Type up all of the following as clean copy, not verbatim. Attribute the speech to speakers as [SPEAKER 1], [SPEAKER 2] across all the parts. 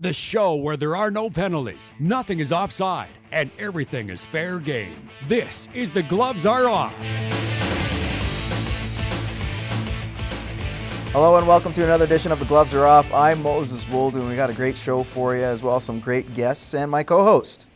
[SPEAKER 1] The show where there are no penalties, nothing is offside, and everything is fair game. This is The Gloves Are Off.
[SPEAKER 2] Hello and welcome to another edition of The Gloves Are Off. I'm Moses Woldu, and we got a great show for you as well, some great guests, and my co-host.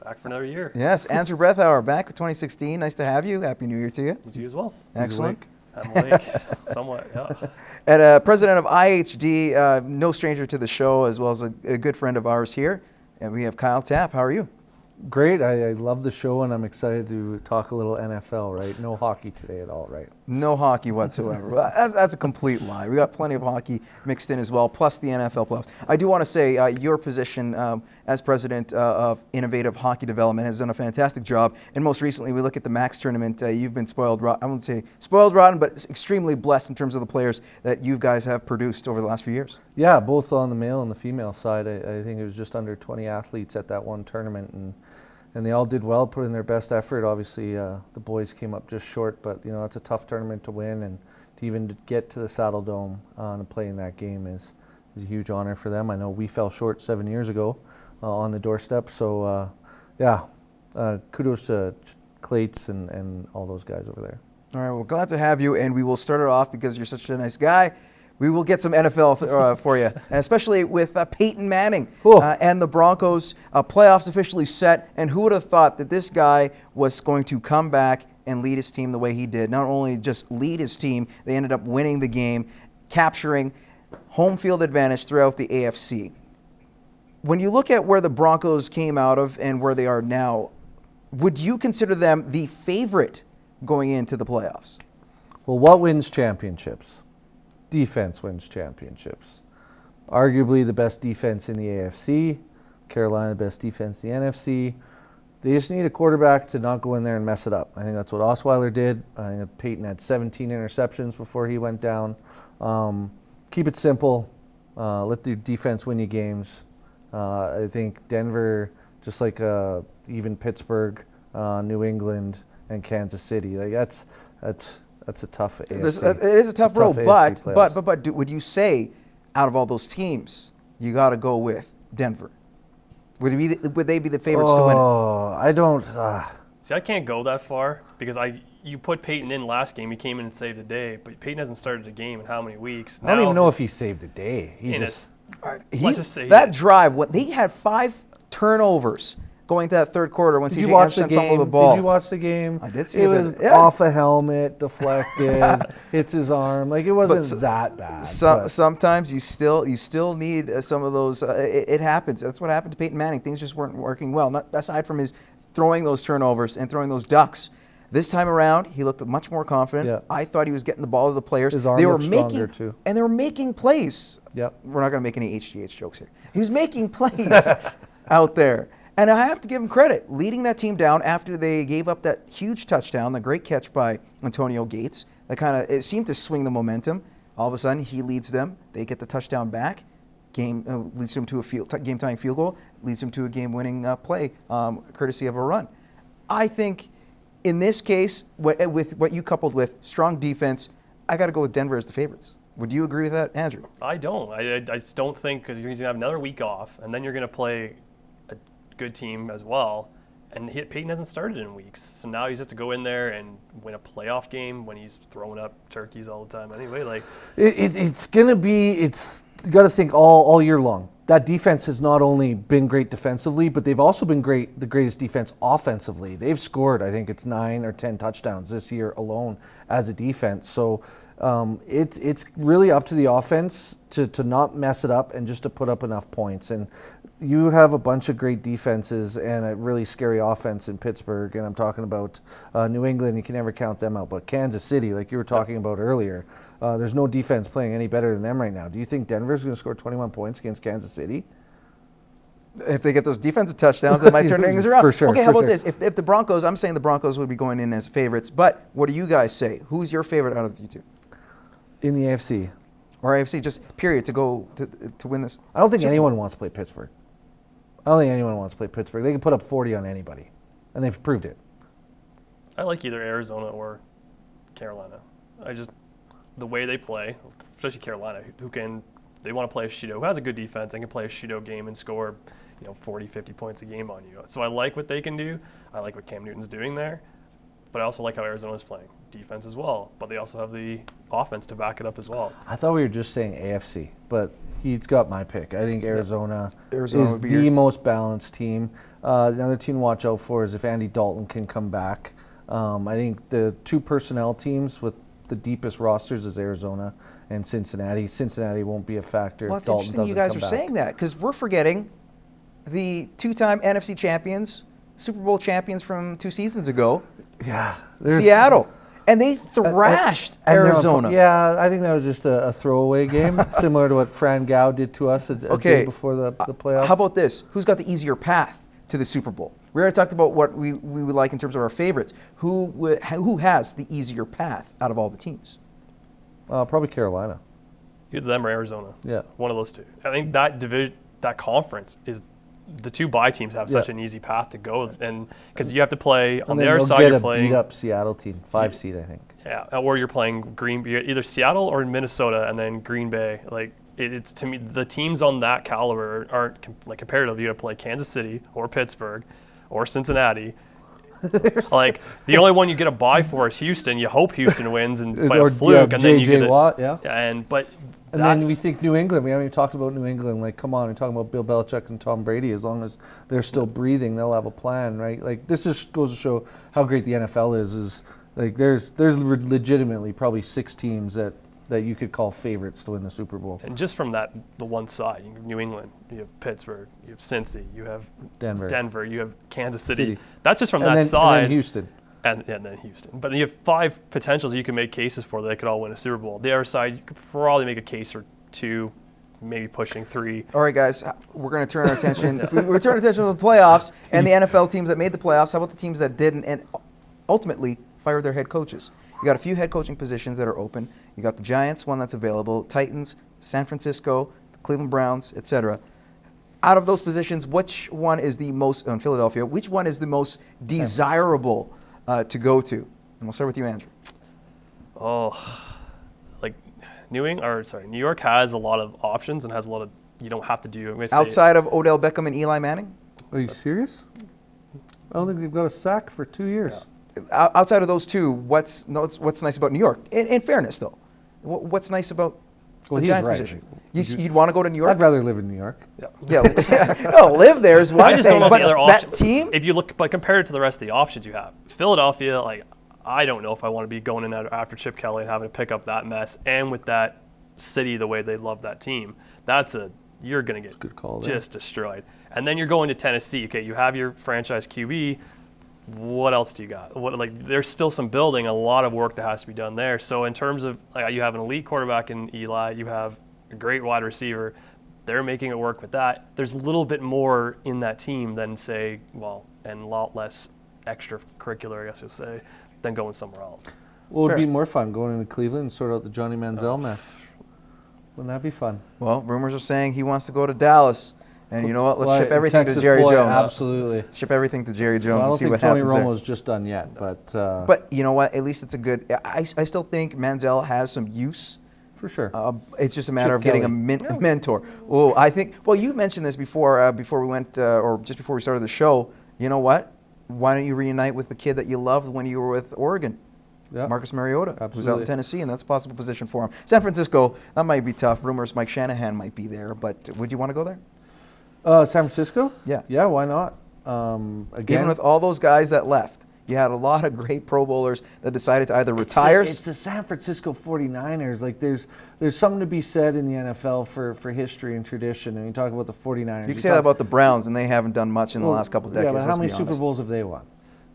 [SPEAKER 3] Back for another year.
[SPEAKER 2] Yes, Andrew Brethauer, back with 2016. Nice to have you. Happy New Year to you.
[SPEAKER 3] You as well.
[SPEAKER 2] Excellent.
[SPEAKER 3] I'm awake, somewhat, yeah.
[SPEAKER 2] And president of IHD, no stranger to the show, as well as a good friend of ours here. And we have Kyle Tapp. How are you?
[SPEAKER 4] Great. I love the show, and I'm excited to talk a little NFL, right? No hockey today at all, right?
[SPEAKER 2] No hockey whatsoever. That's a complete lie. We got plenty of hockey mixed in as well, plus the NFL playoffs. I do want to say your position as president of Innovative Hockey Development has done a fantastic job. And most recently, we look at the Max tournament. You've been spoiled rotten. I wouldn't say spoiled rotten, but extremely blessed in terms of the players that you guys have produced over the last few years.
[SPEAKER 4] Yeah, both on the male and the female side. I think it was just under 20 athletes at that one tournament, and they all did well, put in their best effort. Obviously, the boys came up just short, but it's a tough tournament to win, and to even get to the Saddle Dome and play in that game is a huge honor for them. I know we fell short 7 years ago on the doorstep, so kudos to Clates and all those guys over there.
[SPEAKER 2] All right, well, glad to have you, and we will start it off because you're such a nice guy. We will get some NFL for you, especially with Peyton Manning and the Broncos. Playoffs officially set, and who would have thought that this guy was going to come back and lead his team the way he did? Not only just lead his team, they ended up winning the game, capturing home field advantage throughout the AFC. When you look at where the Broncos came out of and where they are now, would you consider them the favorite going into the playoffs?
[SPEAKER 4] Well, what wins championships? Defense wins championships. Arguably the best defense in the AFC. Carolina, the best defense in the NFC. They just need a quarterback to not go in there and mess it up. I think that's what Osweiler did. I think Peyton had 17 interceptions before he went down. Keep it simple. Let the defense win you games. I think Denver, just like even Pittsburgh, New England, and Kansas City. That's a tough AFC.
[SPEAKER 2] It is a tough road, but would you say out of all those teams, you got to go with Denver? Would they be the favorites to win it?
[SPEAKER 4] Oh, I don't.
[SPEAKER 3] See, I can't go that far because you put Peyton in last game. He came in and saved the day, but Peyton hasn't started a game in how many weeks?
[SPEAKER 4] I don't even know if he saved the day.
[SPEAKER 3] Let's just say
[SPEAKER 2] that drive. They had 5 turnovers going to that third quarter when CJ Anderson fumbled the ball.
[SPEAKER 4] Did you watch the game?
[SPEAKER 2] I did see
[SPEAKER 4] it. It was off a helmet, deflected, hits his arm. It wasn't that bad.
[SPEAKER 2] Sometimes you still need some of those. It happens. That's what happened to Peyton Manning. Things just weren't working well. Not aside from his throwing those turnovers and throwing those ducks. This time around, he looked much more confident.
[SPEAKER 4] Yeah.
[SPEAKER 2] I thought he was getting the ball to the players.
[SPEAKER 4] His arm looked stronger too.
[SPEAKER 2] And they were making plays.
[SPEAKER 4] Yep.
[SPEAKER 2] We're not going to make any HGH jokes here. He was making plays out there. And I have to give him credit, leading that team down after they gave up that huge touchdown, the great catch by Antonio Gates. It seemed to swing the momentum. All of a sudden, he leads them. They get the touchdown back. Leads them to a game-tying field goal. Leads them to a game-winning play, courtesy of a run. I think in this case, with what you coupled with strong defense, I got to go with Denver as the favorites. Would you agree with that, Andrew?
[SPEAKER 3] I don't. I just don't think, because you're going to have another week off, and then you're going to play a good team as well. And Peyton hasn't started in weeks, so now he's has to go in there and win a playoff game when he's throwing up turkeys all the time. Anyway,
[SPEAKER 4] it's gonna be. You got to think all year long. That defense has not only been great defensively, but they've also been the greatest defense offensively. They've scored, I think it's 9 or 10 touchdowns this year alone as a defense. So it's really up to the offense to not mess it up and just to put up enough points. And you have a bunch of great defenses and a really scary offense in Pittsburgh, and I'm talking about New England. You can never count them out. But Kansas City, like you were talking about earlier, there's no defense playing any better than them right now. Do you think Denver's going to score 21 points against Kansas City?
[SPEAKER 2] If they get those defensive touchdowns, it might turn things around.
[SPEAKER 4] For sure.
[SPEAKER 2] Okay, how about this? If the Broncos, I'm saying the Broncos would be going in as favorites, but what do you guys say? Who's your favorite out of you two?
[SPEAKER 4] In the AFC.
[SPEAKER 2] Or AFC, just period, to go to win this?
[SPEAKER 4] I don't think anyone wants to play Pittsburgh. I don't think anyone wants to play Pittsburgh. They can put up 40 on anybody, and they've proved it.
[SPEAKER 3] I like either Arizona or Carolina. The way they play, especially Carolina, who can they want to play a shootout, who has a good defense and can play a shootout game and score, 40, 50 points a game on you. So I like what they can do. I like what Cam Newton's doing there. But I also like how Arizona's playing defense as well. But they also have the offense to back it up as well.
[SPEAKER 4] I thought we were just saying AFC, but he's got my pick. I think Arizona is
[SPEAKER 2] would be
[SPEAKER 4] the
[SPEAKER 2] your-
[SPEAKER 4] most balanced team. Another team to watch out for is if Andy Dalton can come back. I think the two personnel teams with the deepest rosters is Arizona and Cincinnati. Cincinnati won't be a factor
[SPEAKER 2] Well,
[SPEAKER 4] if
[SPEAKER 2] it's
[SPEAKER 4] Dalton
[SPEAKER 2] interesting
[SPEAKER 4] doesn't
[SPEAKER 2] you guys
[SPEAKER 4] come
[SPEAKER 2] are
[SPEAKER 4] back.
[SPEAKER 2] saying that because we're forgetting the two-time NFC champions, Super Bowl champions from 2 seasons ago,
[SPEAKER 4] Yeah,
[SPEAKER 2] Seattle. And they thrashed
[SPEAKER 4] and they're on
[SPEAKER 2] Arizona.
[SPEAKER 4] Yeah, I think that was just a throwaway game, similar to what Fran Gao did to us a day before the playoffs.
[SPEAKER 2] How about this? Who's got the easier path to the Super Bowl? We already talked about what we would like in terms of our favorites. Who has the easier path out of all the teams?
[SPEAKER 4] Probably Carolina.
[SPEAKER 3] Either them or Arizona.
[SPEAKER 4] Yeah.
[SPEAKER 3] One of those two. I think that conference is the two bye teams have such an easy path to go, and because you have to play on
[SPEAKER 4] And
[SPEAKER 3] the
[SPEAKER 4] then
[SPEAKER 3] other
[SPEAKER 4] they'll
[SPEAKER 3] side,
[SPEAKER 4] get
[SPEAKER 3] you're
[SPEAKER 4] a
[SPEAKER 3] playing
[SPEAKER 4] beat-up Seattle team, 5 seed, I think.
[SPEAKER 3] Yeah, or you're playing either Seattle or Minnesota, and then Green Bay. Like it's to me, the teams on that caliber aren't like comparatively. You have to play Kansas City or Pittsburgh or Cincinnati. Like the only one you get a bye for is Houston. You hope Houston wins and by a fluke, and then you get
[SPEAKER 4] Watt, yeah.
[SPEAKER 3] And
[SPEAKER 4] then we think New England. We haven't even talked about New England. Like, come on, we're talking about Bill Belichick and Tom Brady. As long as they're still breathing, they'll have a plan, right? Like, this just goes to show how great the NFL is. Is like there's legitimately probably 6 teams that you could call favorites to win the Super Bowl.
[SPEAKER 3] And just from the one side, you have New England, you have Pittsburgh, you have Cincy, you have Denver, you have Kansas City. That's just from that side.
[SPEAKER 4] And then Houston.
[SPEAKER 3] And then Houston. But then you have 5 potentials you can make cases for that they could all win a Super Bowl. The other side, you could probably make a case for 2, maybe pushing 3.
[SPEAKER 2] All right, guys, we're going to turn our attention. We're turning attention to the playoffs and the NFL teams that made the playoffs. How about the teams that didn't and ultimately fired their head coaches? You got a few head coaching positions that are open. You got the Giants, one that's available, Titans, San Francisco, the Cleveland Browns, etc. Out of those positions, which one is the most, in Philadelphia, which one is the most desirable to go to? And we'll start with you, Andrew.
[SPEAKER 3] Like New York has a lot of options and has a lot of, you don't have to do.
[SPEAKER 2] Outside of Odell Beckham and Eli Manning?
[SPEAKER 4] Are you serious? I don't think they've got a sack for 2 years.
[SPEAKER 2] Yeah. Outside of those two, what's nice about New York? In fairness, though, what's nice about the Giants position? You'd want to go to New York?
[SPEAKER 4] I'd rather live in New York.
[SPEAKER 2] Yeah. No, live there is one
[SPEAKER 3] I just
[SPEAKER 2] thing,
[SPEAKER 3] don't know
[SPEAKER 2] but
[SPEAKER 3] the other
[SPEAKER 2] that
[SPEAKER 3] options.
[SPEAKER 2] team?
[SPEAKER 3] If you look, but compared to the rest of the options you have, Philadelphia, like I don't know if I want to be going in after Chip Kelly and having to pick up that mess, and with that city the way they love that team, you're going to get
[SPEAKER 4] good call
[SPEAKER 3] just destroyed. And then you're going to Tennessee. Okay, you have your franchise QB. What else do you got? There's still some building, a lot of work that has to be done there. So in terms of you have an elite quarterback in Eli, you have a great wide receiver. They're making it work with that. There's a little bit more in that team than and a lot less extracurricular, I guess you'll say, than going somewhere else.
[SPEAKER 4] Well, it would be more fun going into Cleveland and sort out the Johnny Manziel mess. Wouldn't that be fun?
[SPEAKER 2] Well, rumors are saying he wants to go to Dallas. And you know what? Let's ship everything
[SPEAKER 4] Texas
[SPEAKER 2] to Jerry
[SPEAKER 4] boy,
[SPEAKER 2] Jones.
[SPEAKER 4] Absolutely.
[SPEAKER 2] Ship everything to Jerry Jones and see what
[SPEAKER 4] Tony
[SPEAKER 2] happens
[SPEAKER 4] Romo's just done yet, but
[SPEAKER 2] But you know what? At least it's a good. I still think Manziel has some use.
[SPEAKER 4] For sure.
[SPEAKER 2] It's just a matter of getting
[SPEAKER 4] Kelly.
[SPEAKER 2] a mentor. Oh, I think. Well, you mentioned this before we went, or just before we started the show. You know what? Why don't you reunite with the kid that you loved when you were with Oregon?
[SPEAKER 4] Yeah.
[SPEAKER 2] Marcus Mariota, who's out in
[SPEAKER 4] Absolutely.
[SPEAKER 2] Tennessee, and that's a possible position for him. San Francisco, that might be tough. Rumors Mike Shanahan might be there, but would you want to go there?
[SPEAKER 4] San Francisco?
[SPEAKER 2] Yeah.
[SPEAKER 4] Yeah, why not? Again,
[SPEAKER 2] Even with all those guys that left, you had a lot of great Pro Bowlers that decided to either retire.
[SPEAKER 4] It's the San Francisco 49ers. Like there's something to be said in the NFL for history and tradition. And you talk about the 49ers.
[SPEAKER 2] You can say that about the Browns, and they haven't done much in the last couple of decades.
[SPEAKER 4] Yeah, but how
[SPEAKER 2] let's
[SPEAKER 4] many
[SPEAKER 2] be
[SPEAKER 4] Super
[SPEAKER 2] honest.
[SPEAKER 4] Bowls have they won?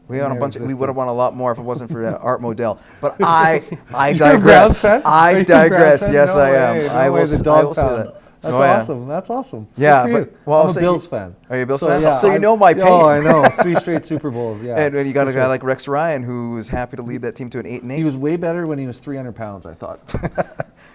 [SPEAKER 2] We had a bunch. We would have
[SPEAKER 4] existence.
[SPEAKER 2] won a lot more if it wasn't for Art Modell. But I
[SPEAKER 4] You're a Browns
[SPEAKER 2] digress.
[SPEAKER 4] fan? Are
[SPEAKER 2] I
[SPEAKER 4] you a
[SPEAKER 2] digress.
[SPEAKER 4] Browns fan?
[SPEAKER 2] Yes,
[SPEAKER 4] No
[SPEAKER 2] I am.
[SPEAKER 4] way. No
[SPEAKER 2] I
[SPEAKER 4] way,
[SPEAKER 2] will.
[SPEAKER 4] the
[SPEAKER 2] I
[SPEAKER 4] dog
[SPEAKER 2] will say
[SPEAKER 4] pound.
[SPEAKER 2] that.
[SPEAKER 4] That's
[SPEAKER 2] Oh, yeah.
[SPEAKER 4] awesome. That's awesome.
[SPEAKER 2] Yeah,
[SPEAKER 4] Good for
[SPEAKER 2] but
[SPEAKER 4] you.
[SPEAKER 2] well,
[SPEAKER 4] I'm a
[SPEAKER 2] so
[SPEAKER 4] Bills
[SPEAKER 2] you-
[SPEAKER 4] fan.
[SPEAKER 2] Are you a Bills
[SPEAKER 4] So,
[SPEAKER 2] fan?
[SPEAKER 4] yeah,
[SPEAKER 2] So you know my pain.
[SPEAKER 4] Oh, I know. 3 straight Super Bowls. Yeah.
[SPEAKER 2] And you got
[SPEAKER 4] For
[SPEAKER 2] a guy
[SPEAKER 4] sure.
[SPEAKER 2] like Rex Ryan who is happy to lead that team to an 8-8.
[SPEAKER 4] He was way better when he was 300 pounds. I thought.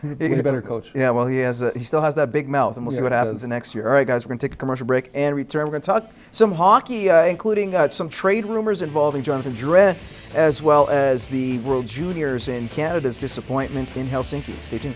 [SPEAKER 4] Way better coach.
[SPEAKER 2] Yeah, well, he still has that big mouth, and we'll see
[SPEAKER 4] Yeah,
[SPEAKER 2] what
[SPEAKER 4] he
[SPEAKER 2] happens
[SPEAKER 4] does.
[SPEAKER 2] in next year. All right, guys, we're going to take a commercial break and return. We're going to talk some hockey, including some trade rumors involving Jonathan Drouin, as well as the World Juniors and Canada's disappointment in Helsinki. Stay tuned.